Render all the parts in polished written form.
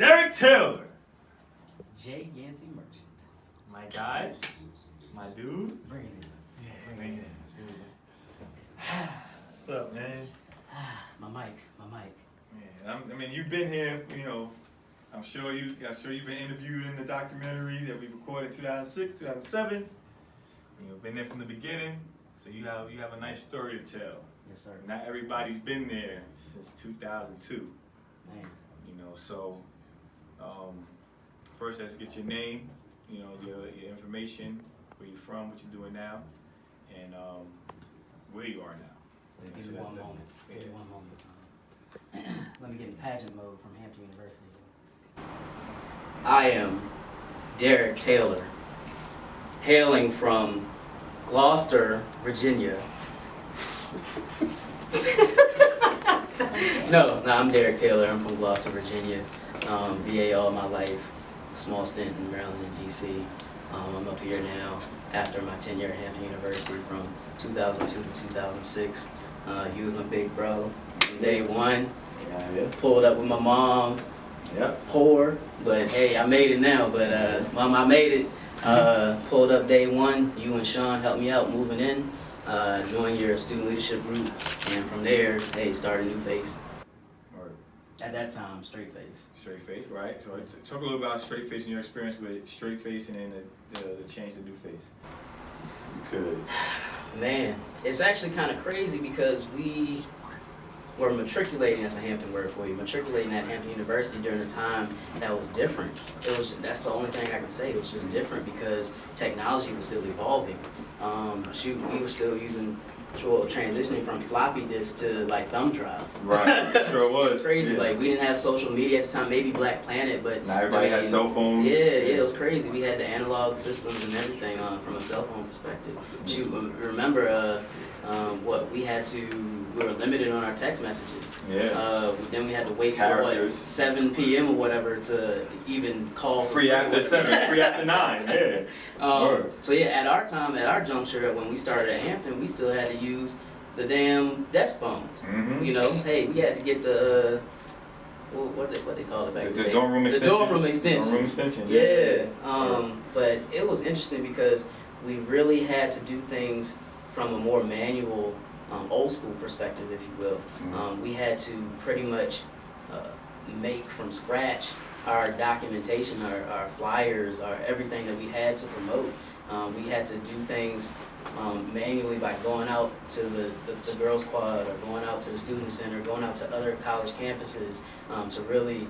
Derrick Taylor. Jay Yancey Merchant. My guy. My dude. Bring it in. Yeah, bring it in. What's up, man? My mic. Yeah, I mean, you've been here, you know, I'm sure you've been interviewed in the documentary that we recorded in 2006, 2007. You've been there from the beginning, so you have a nice story to tell. Yes, sir. Not everybody's been there since 2002. Man. You know, so first let's get your name, you know, your information, where you're from, what you're doing now, and where you are now. So give me one moment. Yeah. Give me one moment. Let me get in pageant mode from Hampton University. I am Derrick Taylor, hailing from Gloucester, Virginia. No, I'm Derrick Taylor. I'm from Gloucester, Virginia. VA all my life. Small stint in Maryland and DC. I'm up here now after my tenure at Hampton University from 2002 to 2006. He was my big bro. Day one, pulled up with my mom. Yep. Poor, but hey, I made it now. But Mom, I made it. Pulled up day one. You and Sean helped me out moving in. Joined your student leadership group, and from there, hey, started a new face. Right. At that time, straight face. Straight face, right? So talk a little about straight face and your experience with straight face and then the change to new face. You could. Man, it's actually kind of crazy because we were matriculating, that's a Hampton word for you, matriculating at Hampton University during a time that was different. That's the only thing I can say. It was just different because technology was still evolving. We were still transitioning from floppy disks to like thumb drives. Right, sure was. It's crazy. Yeah. Like we didn't have social media at the time, maybe Black Planet, but now everybody has cell phones. Yeah, it was crazy. We had the analog systems and everything from a cell phone perspective. Remember we were limited on our text messages. Yeah. Then we had to wait till 7 p.m. or whatever to even call. Free after 7, free after 9. Yeah. So yeah, at our time, at our juncture, when we started at Hampton, we still had to use the damn desk phones. Mm-hmm. You know, hey, we had to get the what they call it back then? The dorm room extensions. The dorm room extensions. Dorm room extensions. Yeah. But it was interesting because we really had to do things from a more manual, old school perspective, if you will. Mm-hmm. We had to pretty much make from scratch our documentation, our flyers, everything that we had to promote. We had to do things manually by going out to the girls' quad or going out to the student center, going out to other college campuses to really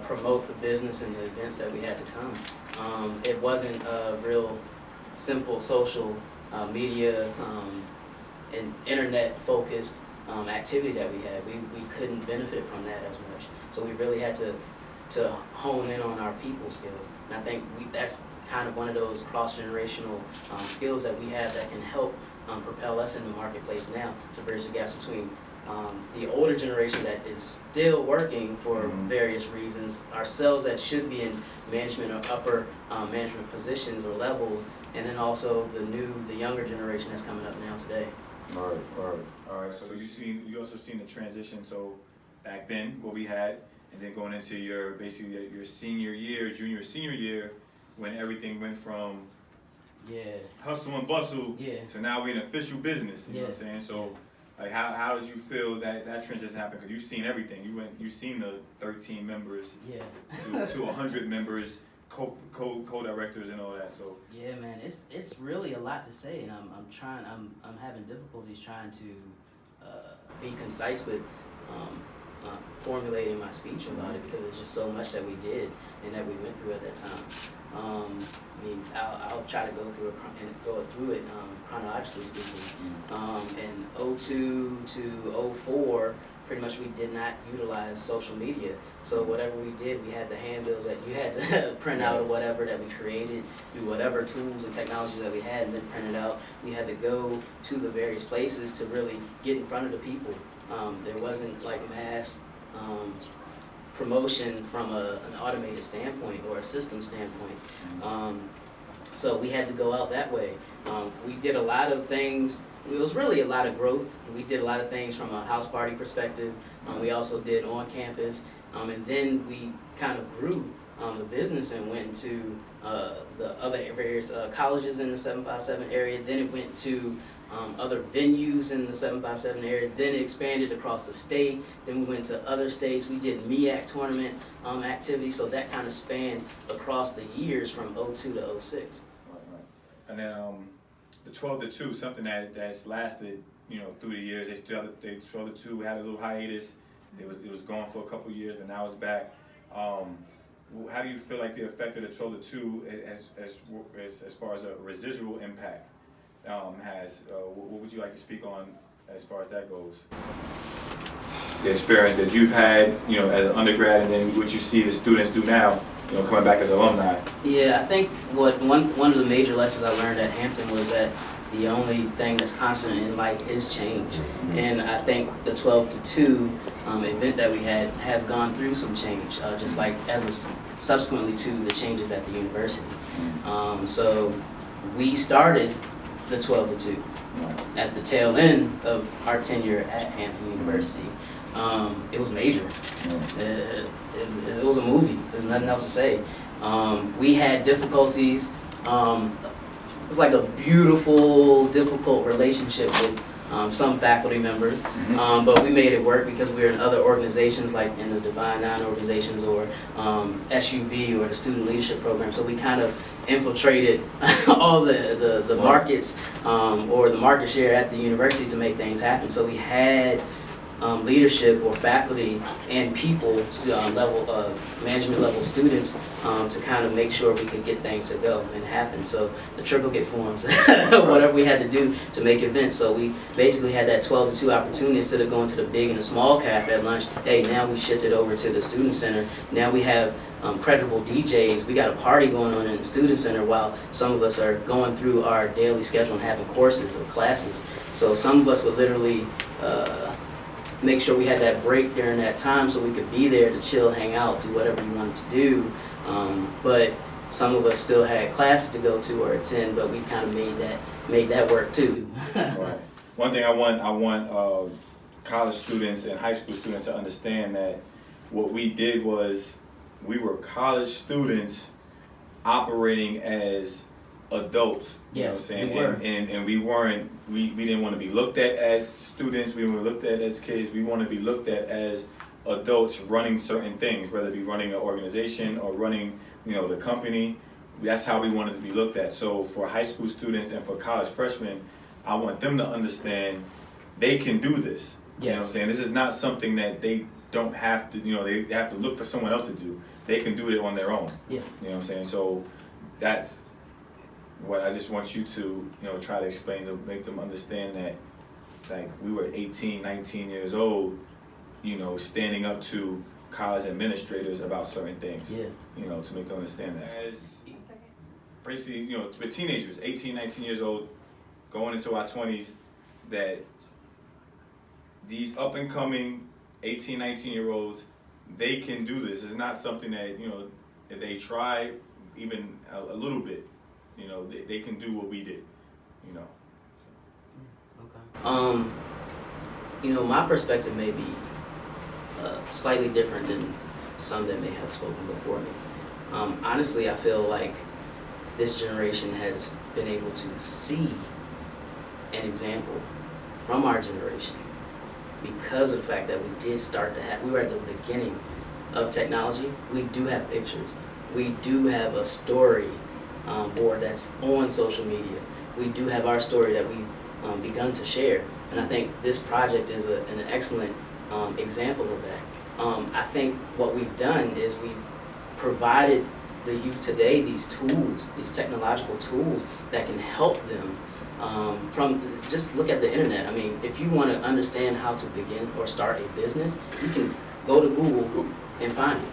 promote the business and the events that we had to come. It wasn't a real simple social media and internet-focused activity that we had. We couldn't benefit from that as much. So we really had to hone in on our people skills. And I think that's kind of one of those cross-generational skills that we have that can help propel us in the marketplace now to bridge the gaps between the older generation that is still working for various reasons, ourselves that should be in management or upper management positions or levels, and then also the younger generation that's coming up now today. All right. So you also seen the transition. So back then, what we had, and then going into your senior year, senior year, when everything went from hustle and bustle to now we're in official business. You know what I'm saying? So. Like how did you feel that transition happened? Because you've seen everything. You've seen the 13 members to 100 members, co-directors and all that. So yeah, man, it's really a lot to say, and I'm having difficulties trying to be concise with formulating my speech about it because there's just so much that we did and that we went through at that time. I mean, I'll try to go through it chronologically speaking. In 02 to 04, pretty much we did not utilize social media. So whatever we did, we had the handbills that you had to print out or whatever that we created through whatever tools and technologies that we had and then print it out. We had to go to the various places to really get in front of the people. There wasn't like mass promotion from an automated standpoint or a system standpoint. So we had to go out that way. We did a lot of things. It was really a lot of growth. We did a lot of things from a house party perspective. We also did on campus, And then we kind of grew the business and went into the other various colleges in the 757 area. Then it went to other venues in the 757 area. Then it expanded across the state. Then we went to other states. We did MEAC tournament activities. So that kind of spanned across the years from '02 to '06. Right. And then the 12-2, something that's lasted, you know, through the years. They 12-2 had a little hiatus. It was gone for a couple of years, but now it's back. How do you feel like the effect of the 12-2 as far as a residual impact has? What would you like to speak on as far as that goes? The experience that you've had, you know, as an undergrad, and then what you see the students do now, you know, coming back as alumni. Yeah, I think one of the major lessons I learned at Hampton was that the only thing that's constant in life is change. And I think the 12-2 event that we had has gone through some change, just like subsequently to the changes at the university. So we started the 12-2 at the tail end of our tenure at Hampton University. It was major. It was a movie. There's nothing else to say. We had difficulties. It was like a beautiful, difficult relationship with some faculty members, but we made it work because we were in other organizations like in the Divine Nine organizations or SUB or the Student Leadership Program. So we kind of infiltrated all the markets or the market share at the university to make things happen. So we had leadership or faculty and people level, management level students to kind of make sure we could get things to go and happen. So the triplicate forms, whatever we had to do to make events. So we basically had that 12-2 opportunity instead of going to the big and the small cafe at lunch. Hey, now we shifted over to the student center. Now we have credible DJs. We got a party going on in the student center while some of us are going through our daily schedule and having courses or classes. So some of us would literally make sure we had that break during that time so we could be there to chill, hang out, do whatever you wanted to do. But some of us still had classes to go to or attend, but we kind of made that work too. Right. One thing I want college students and high school students to understand that what we did was we were college students operating as adults, you know what I'm saying? And we didn't want to be looked at as students, we were looked at as kids, we want to be looked at as adults running certain things, whether it be running an organization or running, you know, the company. That's how we wanted to be looked at. So for high school students and for college freshmen, I want them to understand they can do this. Yes. You know what I'm saying? This is not something that they don't have to, you know, they have to look for someone else to do. They can do it on their own. Yeah. You know what I'm saying? So that's what I just want you to, you know, try to explain to make them understand that, like, we were 18, 19 years old, you know, standing up to college administrators about certain things. Yeah. You know, to make them understand that. As basically, you know, with teenagers, 18, 19 years old, going into our 20s, that these up and coming 18, 19-year-olds, they can do this. It's not something that, you know, if they try even a little bit, you know, they can do what we did, you know. Okay. You know, my perspective may be slightly different than some that may have spoken before me. Honestly, I feel like this generation has been able to see an example from our generation because of the fact that we did start to have, we were at the beginning of technology. We do have pictures. We do have a story board that's on social media. We do have our story that we've begun to share. And I think this project is an excellent example of that. I think what we've done is we've provided the youth today these tools, these technological tools that can help them from, just look at the internet. I mean, if you want to understand how to begin or start a business, you can go to Google and find it.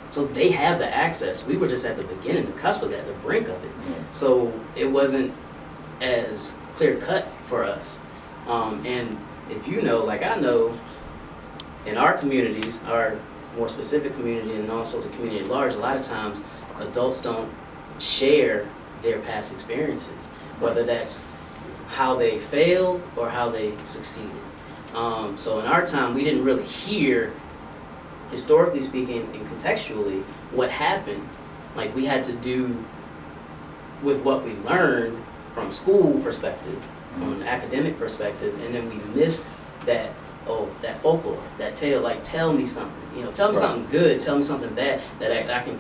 So they have the access. We were just at the beginning, the cusp of that, the brink of it. So it wasn't as clear cut for us. And if you know, like I know, in our communities, our more specific community and also the community at large, a lot of times adults don't share their past experiences, whether that's how they failed or how they succeeded. So in our time, we didn't really hear, historically speaking and contextually, what happened, like we had to do with what we learned from school perspective, from an academic perspective, and then we missed that, that folklore, that tale, like tell me something, tell me something good, tell me something bad that I can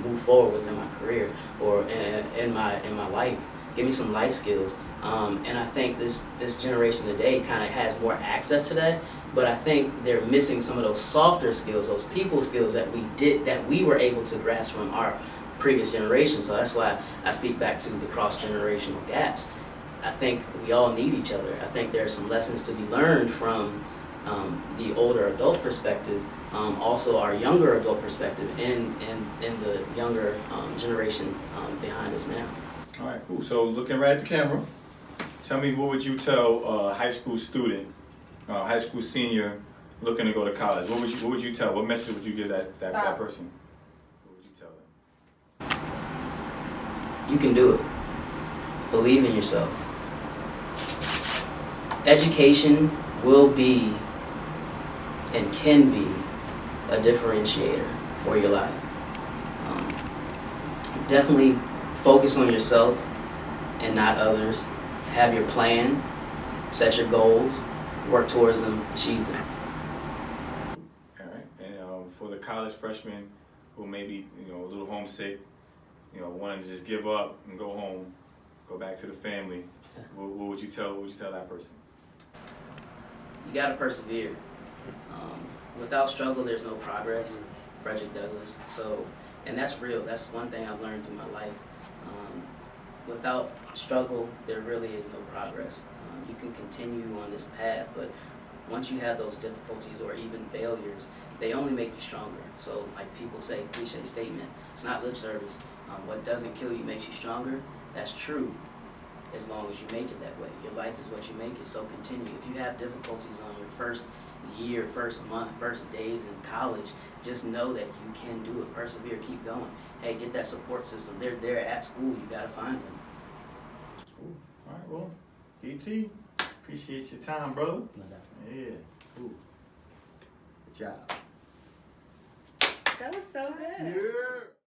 move forward with in my career or in my life. Give me some life skills. And I think this generation today kind of has more access to that, but I think they're missing some of those softer skills, those people skills that we were able to grasp from our previous generation. So that's why I speak back to the cross-generational gaps. I think we all need each other. I think there are some lessons to be learned from the older adult perspective, also our younger adult perspective, and the younger generation behind us now. All right, cool. So looking right at the camera, tell me, what would you tell a high school student, high school senior looking to go to college? What would you tell? What message would you give that person? What would you tell them? You can do it. Believe in yourself. Education will be and can be a differentiator for your life. Definitely focus on yourself and not others. Have your plan, set your goals, work towards them, achieve them. All right, and for the college freshmen who may be a little homesick, wanting to just give up and go home, go back to the family, what would you tell that person? You gotta persevere. Without struggle, there's no progress. Frederick Douglass. So, and that's real. That's one thing I've learned through my life. Without struggle, there really is no progress. You can continue on this path, but once you have those difficulties or even failures, they only make you stronger. So, like people say, cliche statement, it's not lip service. What doesn't kill you makes you stronger. That's true, as long as you make it that way. Your life is what you make it, so continue. If you have difficulties on your first year, first month, first days in college, just know that you can do it. Persevere, keep going. Hey, get that support system. They're there at school. You gotta find them. Cool. All right, well, E.T., appreciate your time, brother. Yeah. Cool. Good job. That was so good. Yeah.